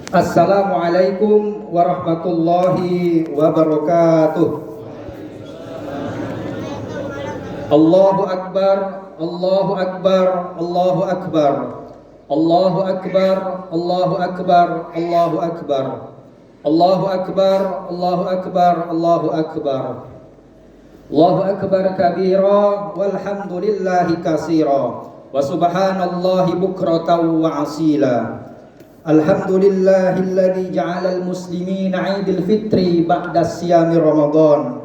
Assalamualaikum warahmatullahi wabarakatuh. Allahu Akbar, Allahu Akbar, Allahu Akbar. Allahu Akbar, Allahu Akbar, Allahu Akbar. Allahu Akbar, Allahu Akbar, Allahu Akbar. Allahu Akbar kabira walhamdulillahi katsira wa subhanallahi bukratan wa asila. Alhamdulillahilladzi ja'alal muslimina 'idul fitri ba'da siyami Ramadan.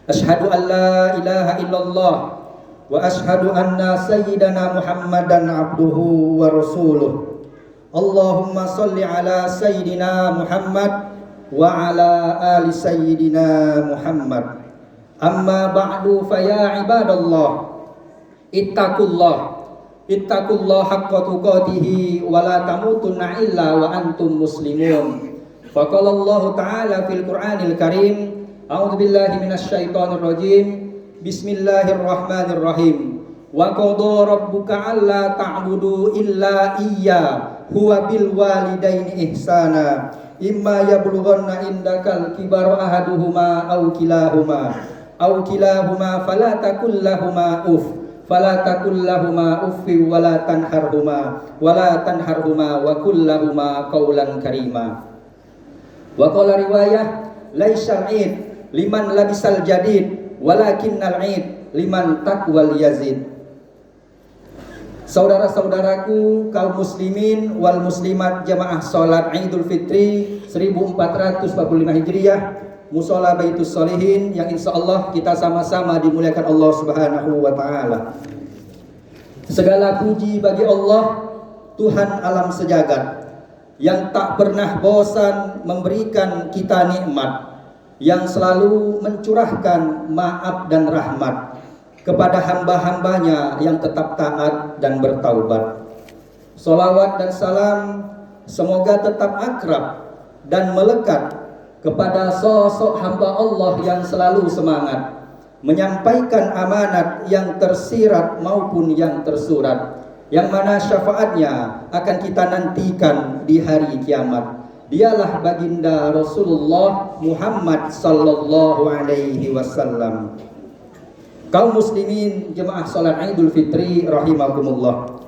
Asyhadu an la ilaha illallah wa asyhadu anna sayyidana Muhammadan abduhu wa rasuluh. Allahumma shalli ala sayyidina Muhammad wa ala ali sayyidina Muhammad. Amma ba'du fa ya ibadallah Ittaqullah haqqa tuqatihi wa la tamutunna illa wa antum muslimun. Faqala Allah Ta'ala fil Qur'anil Karim, a'udzu billahi minasy syaithanir rajim. Bismillahirrahmanirrahim. Wa qada rabbuka alla ta'budu illa iyya huwa bil walidaini ihsana. Imma yablughanna indakal kibara ahaduhuma aw kilahuma fala taqul lahumā fala taqul lahumā uffi wala tanharhuma wa qul lahumā qawlan karīmā. Wa qala riwayah laisal 'id liman labisal jadid walakinnal 'id liman taqwal yazid. Saudara-saudaraku kaum muslimin wal muslimat jamaah salat Idul Fitri 1445 Hijriah Musola Baitus Sholihin yang insyaallah kita sama-sama dimuliakan Allah Subhanahu wa taala. Segala puji bagi Allah, Tuhan alam sejagat, yang tak pernah bosan memberikan kita nikmat, yang selalu mencurahkan maaf dan rahmat kepada hamba-hambanya yang tetap taat dan bertaubat. Sholawat dan salam semoga tetap akrab dan melekat kepada sosok hamba Allah yang selalu semangat menyampaikan amanat yang tersirat maupun yang tersurat, yang mana syafaatnya akan kita nantikan di hari kiamat. Dialah baginda Rasulullah Muhammad sallallahu alaihi wasallam. Kaum muslimin jemaah salat Idul Fitri rahimakumullah.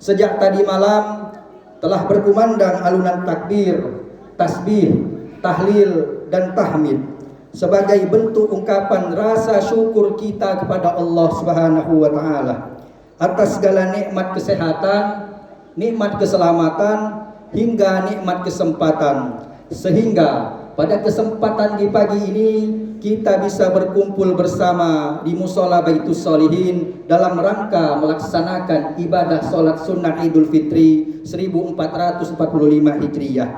Sejak tadi malam telah berkumandang alunan takbir, tasbih, tahlil dan tahmid sebagai bentuk ungkapan rasa syukur kita kepada Allah Subhanahu wa taala atas segala nikmat kesehatan, nikmat keselamatan hingga nikmat kesempatan, sehingga pada kesempatan di pagi ini kita bisa berkumpul bersama di Musola Baitus Sholihin dalam rangka melaksanakan ibadah salat sunnah Idul Fitri 1445 Hijriah.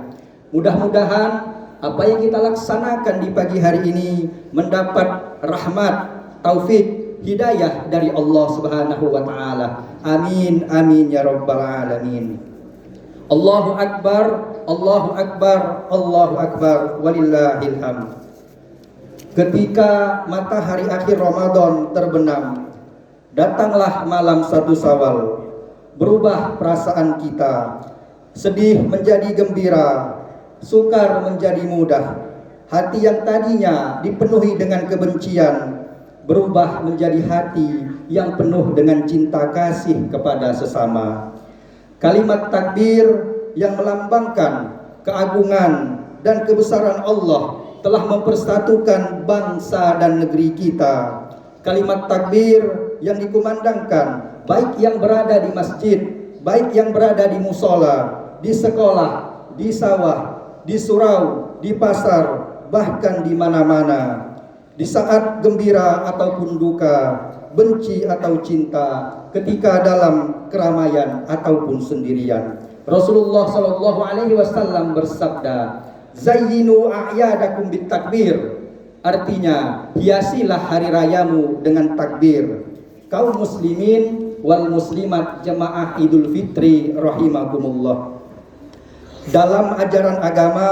Mudah-mudahan apa yang kita laksanakan di pagi hari ini mendapat rahmat, taufik, hidayah dari Allah Subhanahu wa taala. Amin amin ya rabbal alamin. Allahu akbar, Allahu akbar, Allahu akbar walillahil hamd. Ketika matahari akhir Ramadan terbenam, datanglah malam 1 Syawal. Berubah perasaan kita, sedih menjadi gembira, sukar menjadi mudah. Hati yang tadinya dipenuhi dengan kebencian berubah menjadi hati yang penuh dengan cinta kasih kepada sesama. Kalimat takbir yang melambangkan keagungan dan kebesaran Allah telah mempersatukan bangsa dan negeri kita. Kalimat takbir yang dikumandangkan baik yang berada di masjid, baik yang berada di musola, di sekolah, di sawah, di surau, di pasar, bahkan di mana-mana. Di saat gembira ataupun duka, benci atau cinta, ketika dalam keramaian ataupun sendirian. Rasulullah sallallahu alaihi wasallam bersabda, "Zayyinu a'yadakum bitakbir." Artinya, hiasilah hari rayamu dengan takbir. Kaum muslimin wal muslimat jemaah Idul Fitri rahimakumullah. Dalam ajaran agama,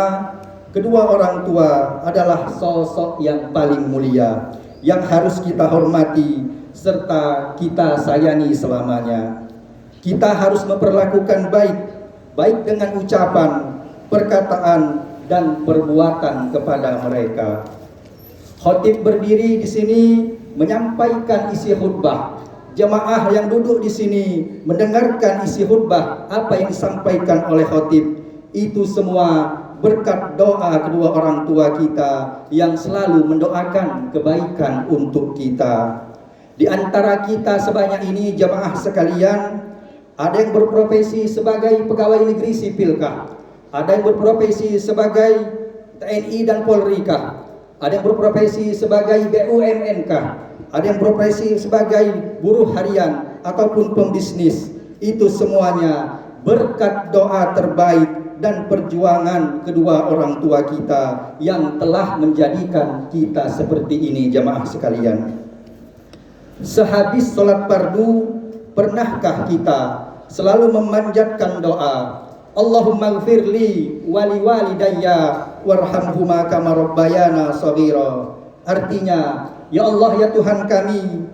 kedua orang tua adalah sosok yang paling mulia, yang harus kita hormati serta kita sayangi selamanya. Kita harus memperlakukan baik dengan ucapan, perkataan, dan perbuatan kepada mereka. Khatib berdiri di sini menyampaikan isi khutbah. Jemaah yang duduk di sini mendengarkan isi khutbah apa yang disampaikan oleh khatib. Itu semua berkat doa kedua orang tua kita yang selalu mendoakan kebaikan untuk kita. Di antara kita sebanyak ini jemaah sekalian, ada yang berprofesi sebagai pegawai negeri sipil kah? Ada yang berprofesi sebagai TNI dan Polri kah? Ada yang berprofesi sebagai BUMN kah? Ada yang berprofesi sebagai buruh harian ataupun pembisnis. Itu semuanya berkat doa terbaik dan perjuangan kedua orang tua kita yang telah menjadikan kita seperti ini jamaah sekalian. Sehabis sholat fardu, pernahkah kita selalu memanjatkan doa, Allahumma gfirli wali walidayya warhamhuma kama rabbayana shaghira. Artinya, ya Allah ya Tuhan kami,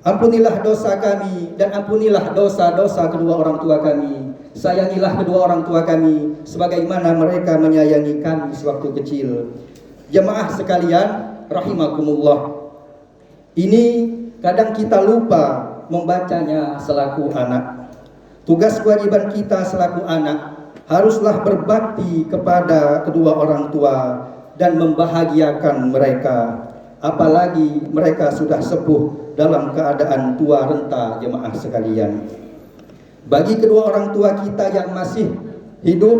ampunilah dosa kami dan ampunilah dosa-dosa kedua orang tua kami. Sayangilah kedua orang tua kami sebagaimana mereka menyayangi kami sewaktu kecil. Jemaah sekalian rahimakumullah, ini kadang kita lupa membacanya selaku anak. Tugas kewajiban kita selaku anak haruslah berbakti kepada kedua orang tua dan membahagiakan mereka. Apalagi mereka sudah sepuh dalam keadaan tua renta jemaah sekalian. Bagi kedua orang tua kita yang masih hidup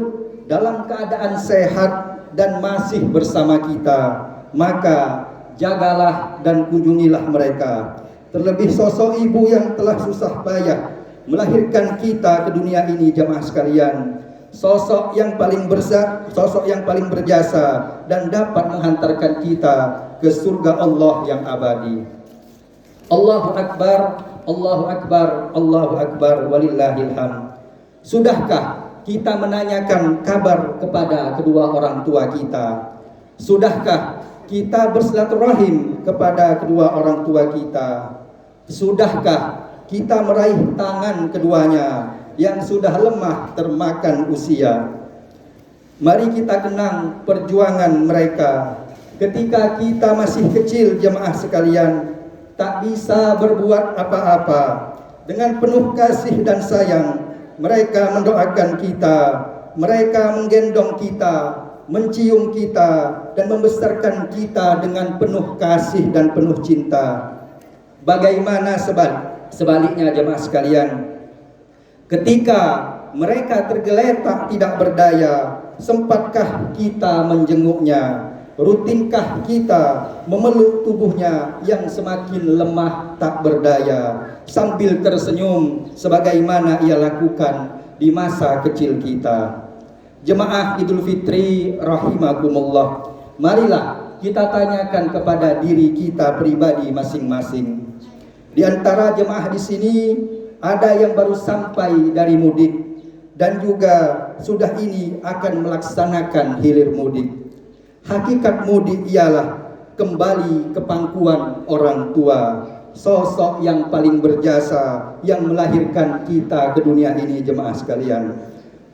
dalam keadaan sehat dan masih bersama kita, maka jagalah dan kunjungilah mereka. Terlebih sosok ibu yang telah susah payah melahirkan kita ke dunia ini jemaah sekalian. Sosok yang paling berjasa dan dapat menghantarkan kita ke surga Allah yang abadi. Allahu Akbar, Allahu Akbar, Allahu Akbar, walillahil hamd. Sudahkah kita menanyakan kabar kepada kedua orang tua kita? Sudahkah kita bersilaturahim kepada kedua orang tua kita? Sudahkah kita meraih tangan keduanya yang sudah lemah termakan usia? Mari kita kenang perjuangan mereka ketika kita masih kecil jemaah sekalian, tak bisa berbuat apa-apa. Dengan penuh kasih dan sayang mereka mendoakan kita, mereka menggendong kita, mencium kita, dan membesarkan kita dengan penuh kasih dan penuh cinta. Bagaimana sebaliknya jemaah sekalian, ketika mereka tergeletak tidak berdaya, sempatkah kita menjenguknya? Rutinkah kita memeluk tubuhnya yang semakin lemah tak berdaya sambil tersenyum sebagaimana ia lakukan di masa kecil kita? Jemaah Idul Fitri rahimakumullah, marilah kita tanyakan kepada diri kita pribadi masing-masing. Di antara jemaah di sini ada yang baru sampai dari mudik dan juga sudah ini akan melaksanakan hilir mudik. Hakikat mudik ialah kembali ke pangkuan orang tua, sosok yang paling berjasa yang melahirkan kita ke dunia ini jemaah sekalian.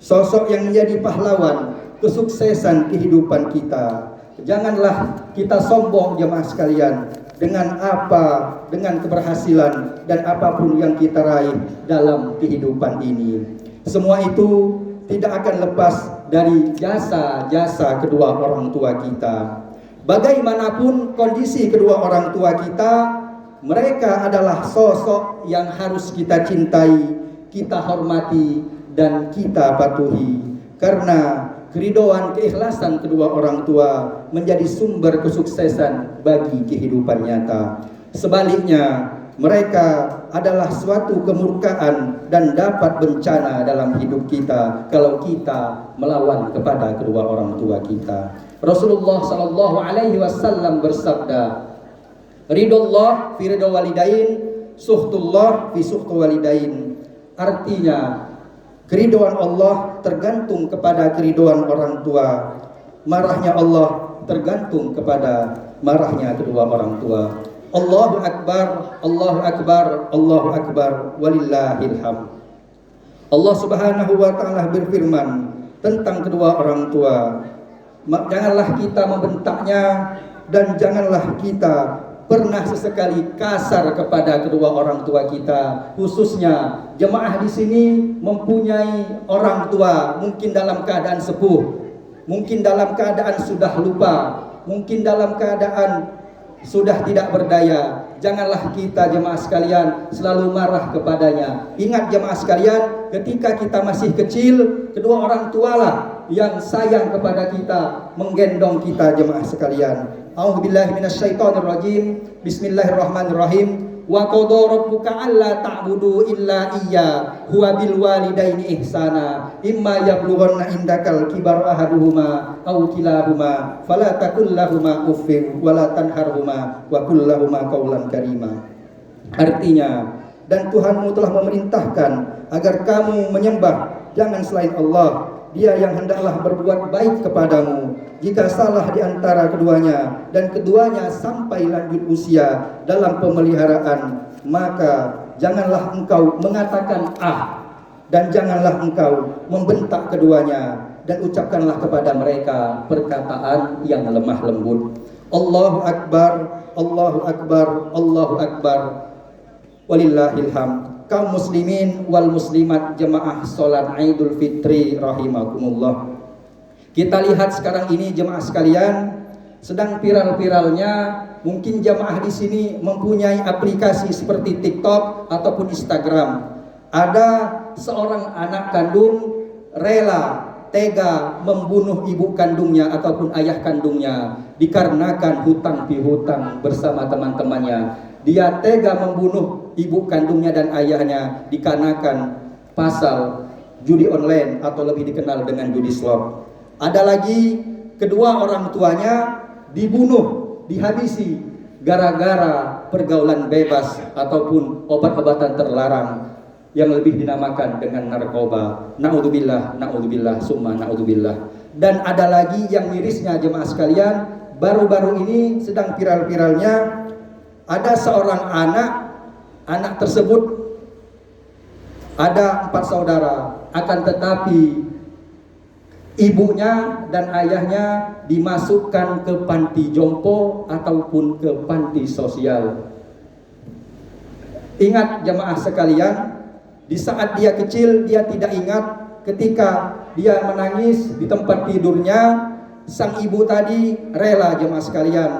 Sosok yang menjadi pahlawan kesuksesan kehidupan kita. Janganlah kita sombong jemaah sekalian dengan keberhasilan dan apapun yang kita raih dalam kehidupan ini. Semua itu tidak akan lepas dari jasa-jasa kedua orang tua kita. Bagaimanapun kondisi kedua orang tua kita, mereka adalah sosok yang harus kita cintai, kita hormati, dan kita patuhi. Karena keridhaan keikhlasan kedua orang tua menjadi sumber kesuksesan bagi kehidupan nyata. Sebaliknya, mereka adalah suatu kemurkaan dan dapat bencana dalam hidup kita kalau kita melawan kepada kedua orang tua kita. Rasulullah sallallahu alaihi wasallam bersabda, ridullah fi ridha walidain, suhtullah fi suhti walidain. Artinya, keridhaan Allah tergantung kepada keridhaan orang tua. Marahnya Allah tergantung kepada marahnya kedua orang tua. Allahu Akbar, Allahu Akbar, Allahu Akbar, walillahil hamd. Allah Subhanahu wa taala berfirman, tentang kedua orang tua. Janganlah kita membentaknya dan janganlah kita pernah sesekali kasar kepada kedua orang tua kita. Khususnya jemaah di sini mempunyai orang tua, mungkin dalam keadaan sepuh, mungkin dalam keadaan sudah lupa, mungkin dalam keadaan sudah tidak berdaya. Janganlah kita jemaah sekalian selalu marah kepadanya. Ingat jemaah sekalian, ketika kita masih kecil, kedua orang tua lah yang sayang kepada kita, menggendong kita jemaah sekalian. A'udzubillahi minasyaitonirrajim. Bismillahirrahmanirrahim. Wa qadha rabbuka alla ta'budu illa iyya huwa bil walidaini ihsana imma yablughanna indakal kibar ahaduhuma aw kilahuma fala taqul lahumu uffin wa la tanharhuma wa qul lahumu qawlan karima. Artinya, dan Tuhanmu telah memerintahkan agar kamu menyembah jangan selain Allah. Dia yang hendaklah berbuat baik kepadamu jika salah di antara keduanya dan keduanya sampai lanjut usia dalam pemeliharaan, maka janganlah engkau mengatakan ah, dan janganlah engkau membentak keduanya, dan ucapkanlah kepada mereka perkataan yang lemah lembut. Allahu Akbar, Allahu Akbar, Allahu Akbar, walillahil hamd. Kaum muslimin wal muslimat jemaah salat Idul Fitri rahimakumullah. Kita lihat sekarang ini jemaah sekalian, sedang viral-viralnya, mungkin jemaah di sini mempunyai aplikasi seperti TikTok ataupun Instagram. Ada seorang anak kandung rela tega membunuh ibu kandungnya ataupun ayah kandungnya dikarenakan hutang pihutang bersama teman-temannya. Dia tega membunuh ibu kandungnya dan ayahnya dikarenakan pasal judi online atau lebih dikenal dengan judi slot. Ada lagi kedua orang tuanya dibunuh, dihabisi gara-gara pergaulan bebas ataupun obat-obatan terlarang yang lebih dinamakan dengan narkoba. Naudzubillah, naudzubillah, summa naudzubillah. Dan ada lagi yang mirisnya jemaah sekalian, baru-baru ini sedang viral-viralnya, ada seorang anak tersebut ada 4 saudara, akan tetapi ibunya dan ayahnya dimasukkan ke panti jompo ataupun ke panti sosial. Ingat jemaah sekalian, di saat dia kecil dia tidak ingat ketika dia menangis di tempat tidurnya, sang ibu tadi rela jemaah sekalian,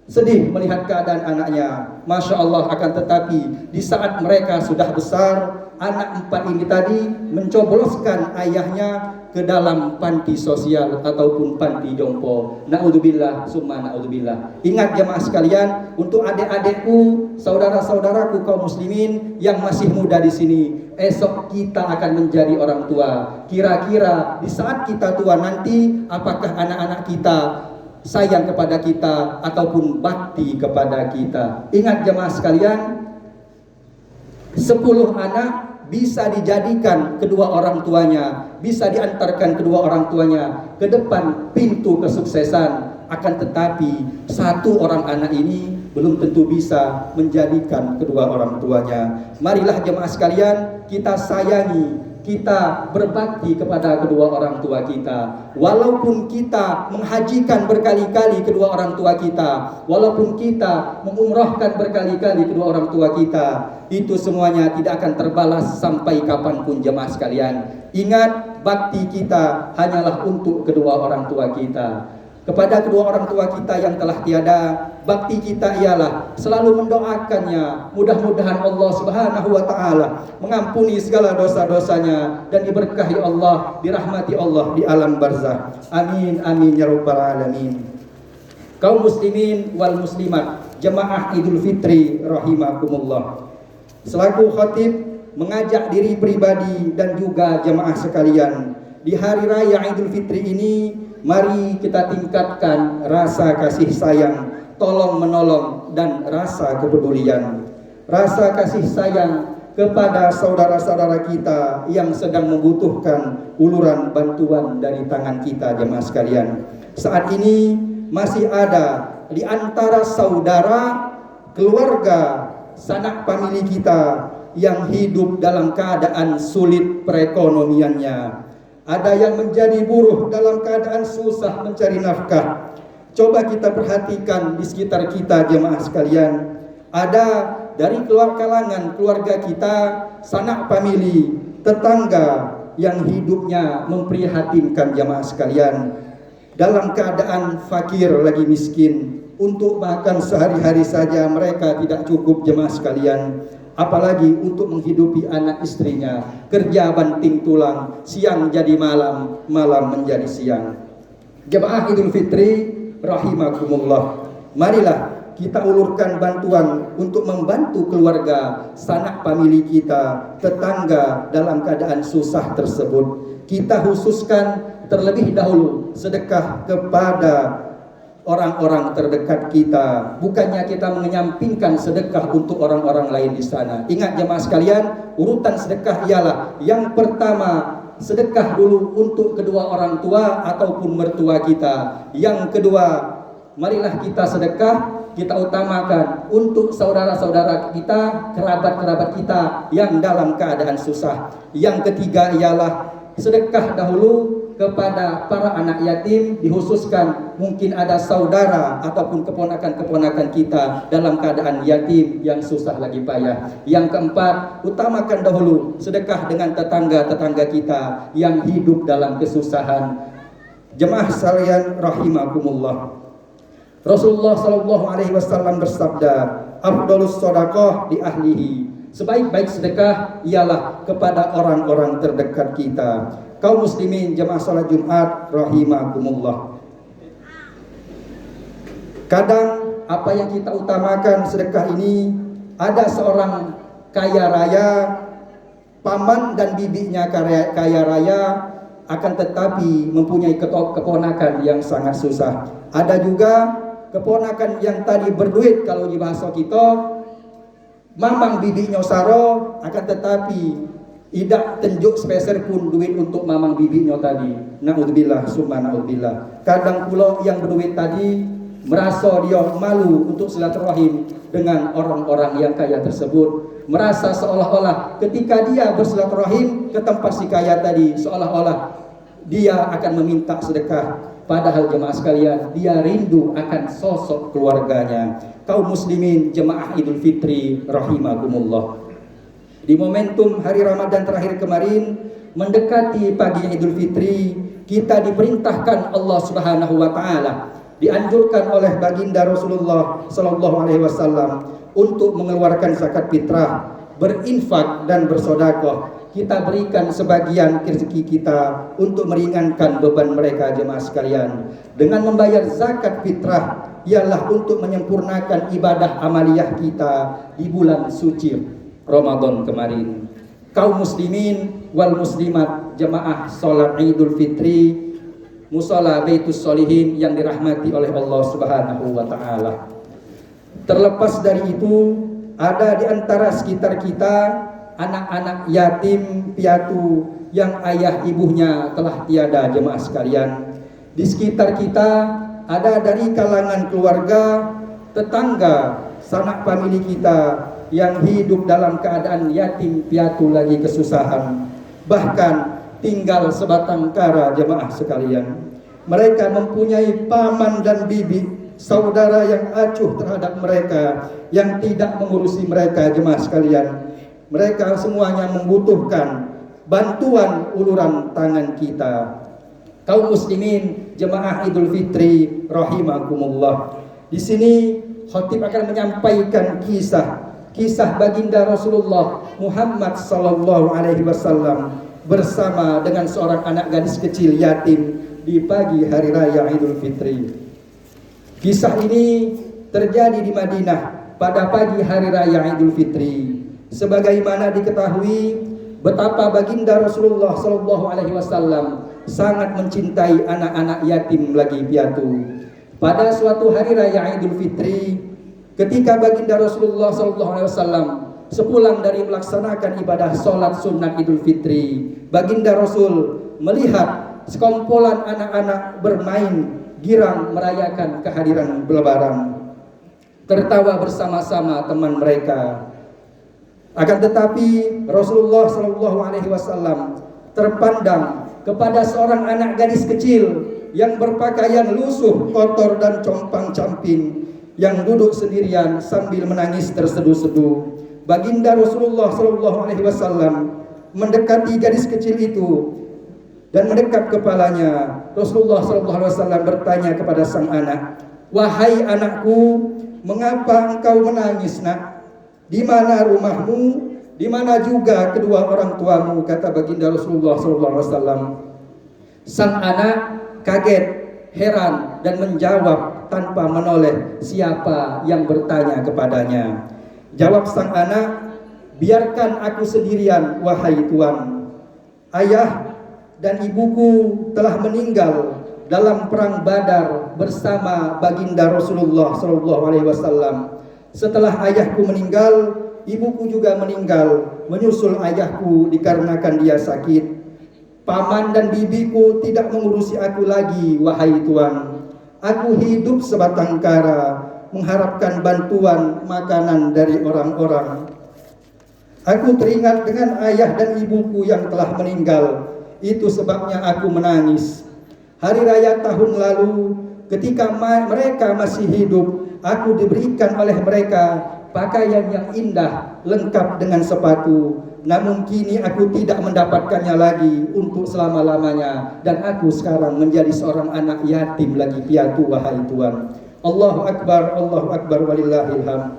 sedih melihat keadaan anaknya. Masya Allah, akan tetapi di saat mereka sudah besar, anak 4 ini tadi mencobloskan ayahnya ke dalam panti sosial ataupun panti jompo. Naudzubillah, summa naudzubillah. Ingat jemaah sekalian, untuk adik-adikku, saudara-saudaraku kaum muslimin yang masih muda di sini, esok kita akan menjadi orang tua. Kira-kira di saat kita tua nanti, apakah anak-anak kita sayang kepada kita ataupun bakti kepada kita? Ingat jemaah sekalian, 10 anak bisa dijadikan kedua orang tuanya, bisa diantarkan kedua orang tuanya ke depan pintu kesuksesan. Akan tetapi 1 orang anak ini belum tentu bisa menjadikan kedua orang tuanya. Marilah jemaah sekalian, kita sayangi, kita berbakti kepada kedua orang tua kita. Walaupun kita menghajikan berkali-kali kedua orang tua kita, walaupun kita mengumrahkan berkali-kali kedua orang tua kita, itu semuanya tidak akan terbalas sampai kapanpun jemaah sekalian. Ingat, bakti kita hanyalah untuk kedua orang tua kita. Kepada kedua orang tua kita yang telah tiada, bakti kita ialah selalu mendoakannya. Mudah-mudahan Allah Subhanahu wa taala mengampuni segala dosa-dosanya dan diberkahi Allah, dirahmati Allah di alam barzah. Amin amin ya rabbal alamin. Kaum muslimin wal muslimat jemaah Idul Fitri rahimakumullah. Selaku khatib mengajak diri pribadi dan juga jemaah sekalian, di hari raya Idul Fitri ini mari kita tingkatkan rasa kasih sayang, tolong menolong dan rasa kepedulian. Rasa kasih sayang kepada saudara-saudara kita yang sedang membutuhkan uluran bantuan dari tangan kita jemaah sekalian. Saat ini masih ada di antara saudara, keluarga, sanak famili kita yang hidup dalam keadaan sulit perekonomiannya. ada yang menjadi buruh dalam keadaan susah mencari nafkah. Coba kita perhatikan di sekitar kita jemaah sekalian, ada dari kalangan keluarga kita, sanak famili, tetangga yang hidupnya memprihatinkan jemaah sekalian, dalam keadaan fakir lagi miskin, untuk makan sehari-hari saja mereka tidak cukup jemaah sekalian, apalagi untuk menghidupi anak istrinya, kerja banting tulang, siang jadi malam, malam menjadi siang. Jemaah Idul Fitri rahimakumullah, marilah kita ulurkan bantuan untuk membantu keluarga, sanak famili kita, tetangga dalam keadaan susah tersebut. Kita khususkan terlebih dahulu sedekah kepada orang-orang terdekat kita, bukannya kita menyampingkan sedekah untuk orang-orang lain di sana. Ingat jemaah sekalian, urutan sedekah ialah yang pertama, sedekah dulu untuk kedua orang tua ataupun mertua kita. Yang kedua, marilah kita sedekah, kita utamakan untuk saudara-saudara kita, kerabat-kerabat kita yang dalam keadaan susah. Yang ketiga ialah sedekah dahulu kepada para anak yatim, dikhususkan mungkin ada saudara ataupun keponakan-keponakan kita dalam keadaan yatim yang susah lagi payah. Yang keempat, utamakan dahulu sedekah dengan tetangga-tetangga kita yang hidup dalam kesusahan. Jemaah sekalian rahimakumullah, Rasulullah sallallahu alaihi wasallam bersabda, afdhalus shadaqah di ahlihi. Sebaik-baik sedekah ialah kepada orang-orang terdekat kita. Kaum muslimin jemaah salat Jumat rahimakumullah, kadang apa yang kita utamakan sedekah ini, ada seorang kaya raya, paman dan bibinya kaya raya, akan tetapi mempunyai keponakan yang sangat susah. Ada juga keponakan yang tadi berduit, kalau di bahasa kita mamang bibinya saro, akan tetapi tidak tunjuk speser pun duit untuk mamang bibinya tadi. Naudzubillah summa naudzubillah. Kadang pula yang berduit tadi merasa dia malu untuk silaturahim dengan orang-orang yang kaya tersebut, merasa seolah-olah ketika dia bersilaturahim ke tempat si kaya tadi, seolah-olah dia akan meminta sedekah. Padahal jemaah sekalian, dia rindu akan sosok keluarganya. Kaum muslimin jemaah Idul Fitri rahimakumullah, di momentum hari Ramadan terakhir kemarin, mendekati pagi Idul Fitri, kita diperintahkan Allah Subhanahu wa taala, dianjurkan oleh baginda Rasulullah sallallahu alaihi wasallam untuk mengeluarkan zakat fitrah, berinfak dan bersedekah. Kita berikan sebagian rezeki kita untuk meringankan beban mereka jemaah sekalian. Dengan membayar zakat fitrah ialah untuk menyempurnakan ibadah amaliyah kita di bulan suci Ramadan kemarin. Kaum muslimin wal muslimat jemaah salat Idul Fitri Mushola Baitus Sholihin yang dirahmati oleh Allah Subhanahu wa taala. Terlepas dari itu, ada di antara sekitar kita anak-anak yatim piatu yang ayah ibunya telah tiada jemaah sekalian. Di sekitar kita ada dari kalangan keluarga, tetangga, sanak famili kita yang hidup dalam keadaan yatim piatu lagi kesusahan, bahkan tinggal sebatang kara jemaah sekalian. Mereka mempunyai paman dan bibi, saudara yang acuh terhadap mereka, yang tidak mengurusi mereka jemaah sekalian. Mereka semuanya membutuhkan bantuan uluran tangan kita. Kaum muslimin jemaah Idul Fitri rahimakumullah, di sini khatib akan menyampaikan kisah baginda Rasulullah Muhammad sallallahu alaihi wasallam bersama dengan seorang anak gadis kecil yatim di pagi hari raya Idul Fitri. Kisah ini terjadi di Madinah pada pagi hari raya Idul Fitri. Sebagaimana diketahui betapa baginda Rasulullah sallallahu alaihi wasallam sangat mencintai anak-anak yatim lagi piatu. Pada suatu hari raya Idul Fitri, ketika baginda Rasulullah sallallahu alaihi wasallam sepulang dari melaksanakan ibadah sholat sunat Idul Fitri, baginda Rasul melihat sekumpulan anak-anak bermain girang merayakan kehadiran Lebaran, tertawa bersama-sama teman mereka. Akan tetapi Rasulullah sallallahu alaihi wasallam terpandang kepada seorang anak gadis kecil yang berpakaian lusuh, kotor dan compang-camping, yang duduk sendirian sambil menangis terseduh-seduh. Baginda Rasulullah SAW mendekati gadis kecil itu dan mendekap kepalanya. Rasulullah SAW bertanya kepada sang anak, "Wahai anakku, mengapa engkau menangis, nak? Di mana rumahmu? Di mana juga kedua orang tuamu?" kata baginda Rasulullah SAW. Sang anak kaget, heran dan menjawab tanpa menoleh siapa yang bertanya kepadanya. Jawab sang anak, "Biarkan aku sendirian, wahai Tuan. Ayah dan ibuku telah meninggal dalam perang Badar bersama baginda Rasulullah SAW. Setelah ayahku meninggal, ibuku juga meninggal menyusul ayahku dikarenakan dia sakit. Paman dan bibiku tidak mengurusi aku lagi, wahai Tuan. Aku hidup sebatang kara mengharapkan bantuan makanan dari orang-orang. Aku teringat dengan ayah dan ibuku yang telah meninggal. Itu sebabnya aku menangis. Hari raya tahun lalu, ketika mereka masih hidup, aku diberikan oleh mereka pakaian yang indah lengkap dengan sepatu. Namun kini aku tidak mendapatkannya lagi untuk selama-lamanya, dan aku sekarang menjadi seorang anak yatim lagi piatu, wahai Tuan." Allahu Akbar walillahilham.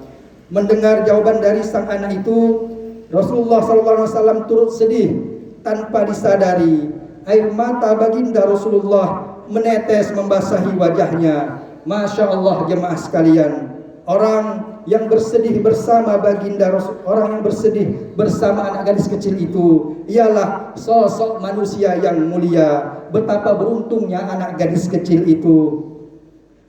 Mendengar jawaban dari sang anak itu, Rasulullah SAW turut sedih tanpa disadari. Air mata baginda Rasulullah menetes membasahi wajahnya. Masya Allah jemaah sekalian, orang yang bersedih bersama baginda Rasul, orang yang bersedih bersama anak gadis kecil itu ialah sosok manusia yang mulia. Betapa beruntungnya anak gadis kecil itu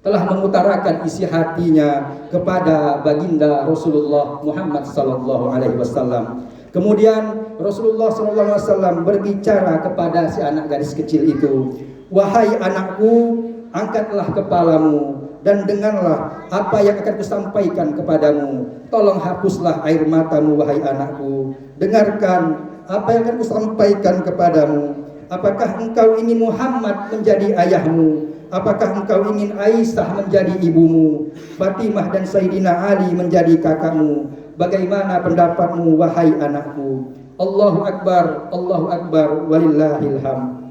telah mengutarakan isi hatinya kepada baginda Rasulullah Muhammad SAW. Kemudian Rasulullah SAW berbicara kepada si anak gadis kecil itu, "Wahai anakku, angkatlah kepalamu dan dengarlah apa yang akan kusampaikan kepadamu. Tolong hapuslah air matamu, wahai anakku. Dengarkan apa yang akan kusampaikan kepadamu. Apakah engkau ingin Muhammad menjadi ayahmu? Apakah engkau ingin Aisyah menjadi ibumu? Fatimah dan Sayyidina Ali menjadi kakakmu? Bagaimana pendapatmu, wahai anakku?" Allahu Akbar walillahilham.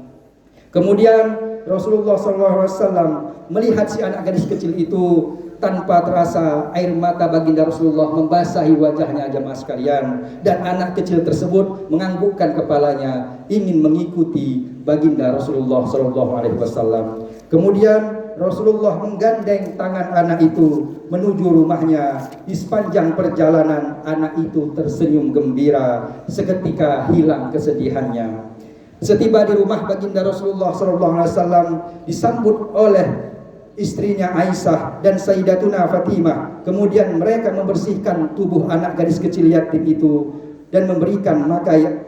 Kemudian Rasulullah SAW melihat si anak gadis kecil itu, tanpa terasa air mata baginda Rasulullah membasahi wajahnya jemaah sekalian, dan anak kecil tersebut menganggukkan kepalanya ingin mengikuti baginda Rasulullah SAW. Kemudian Rasulullah menggandeng tangan anak itu menuju rumahnya. Di sepanjang perjalanan anak itu tersenyum gembira, seketika hilang kesedihannya. Setiba di rumah baginda Rasulullah SAW disambut oleh istrinya Aisyah dan Sayyidatuna Fatimah. Kemudian mereka membersihkan tubuh anak gadis kecil yatim itu dan memberikan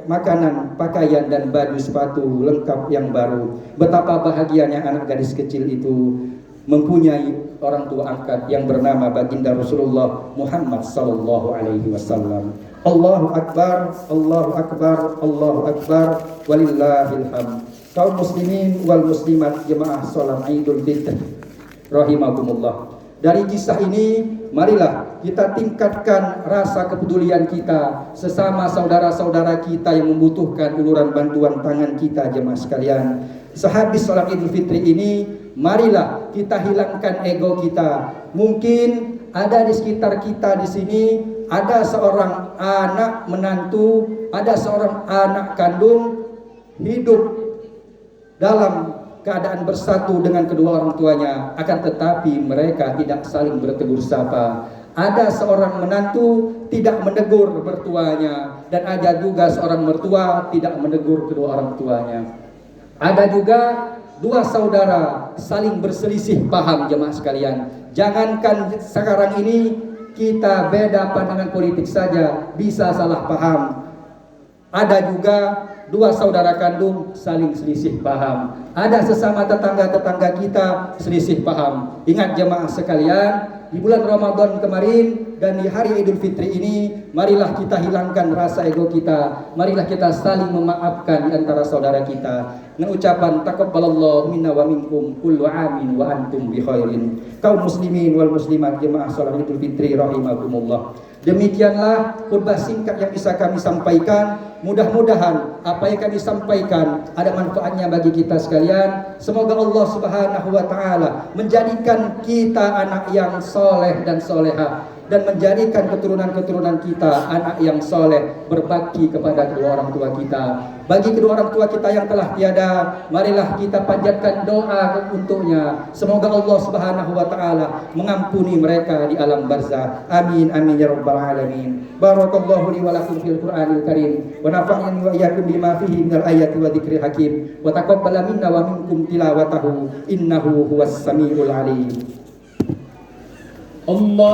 makanan, pakaian dan baju sepatu lengkap yang baru. Betapa bahagianya anak gadis kecil itu mempunyai orang tua angkat yang bernama baginda Rasulullah Muhammad SAW. Allahu Akbar, Allahu Akbar, Allahu Akbar, walillahilham. Kaum muslimin wal muslimat jemaah salat Idul Fitri rahimakumullah. Dari kisah ini, marilah kita tingkatkan rasa kepedulian kita sesama saudara-saudara kita yang membutuhkan uluran bantuan tangan kita jemaah sekalian. Sehabis salat Idul Fitri ini, marilah kita hilangkan ego kita. Mungkin ada di sekitar kita di sini ada seorang anak menantu, ada seorang anak kandung hidup dalam keadaan bersatu dengan kedua orang tuanya, akan tetapi mereka tidak saling bertegur sapa. Ada seorang menantu tidak menegur mertuanya, dan ada juga seorang mertua tidak menegur kedua orang tuanya. Ada juga dua saudara saling berselisih paham jemaah sekalian. Jangankan sekarang ini kita beda pandangan politik saja bisa salah paham. Ada juga dua saudara kandung saling selisih paham. Ada sesama tetangga-tetangga kita selisih paham. Ingat jemaah sekalian, di bulan Ramadan kemarin dan di hari Idul Fitri ini, marilah kita hilangkan rasa ego kita, marilah kita saling memaafkan di antara saudara kita dengan ucapan taqabbalallahu minna wa minkum kullu amin wa antum bi khairin. Kaum muslimin wal muslimat jemaah salat Idul Fitri rahimakumullah. Demikianlah khutbah singkat yang bisa kami sampaikan. Mudah-mudahan apa yang kami sampaikan ada manfaatnya bagi kita sekalian. Semoga Allah Subhanahu wa taala menjadikan kita anak yang soleh dan soleha, dan menjadikan keturunan-keturunan kita anak yang soleh, berbakti kepada kedua orang tua kita. Bagi kedua orang tua kita yang telah tiada, marilah kita panjatkan doa untuknya. Semoga Allah Subhanahu wa taala mengampuni mereka di alam barzah. Amin amin ya rabbal alamin. Barakallahu li wa lakum fil Qur'anil Karim wa nafa'ani wa iyyakum bima fihi minal ayati wa dzikril hakim wa taqabbala minna wa minkum tilawatahu innahu huwas samiul alim. Allah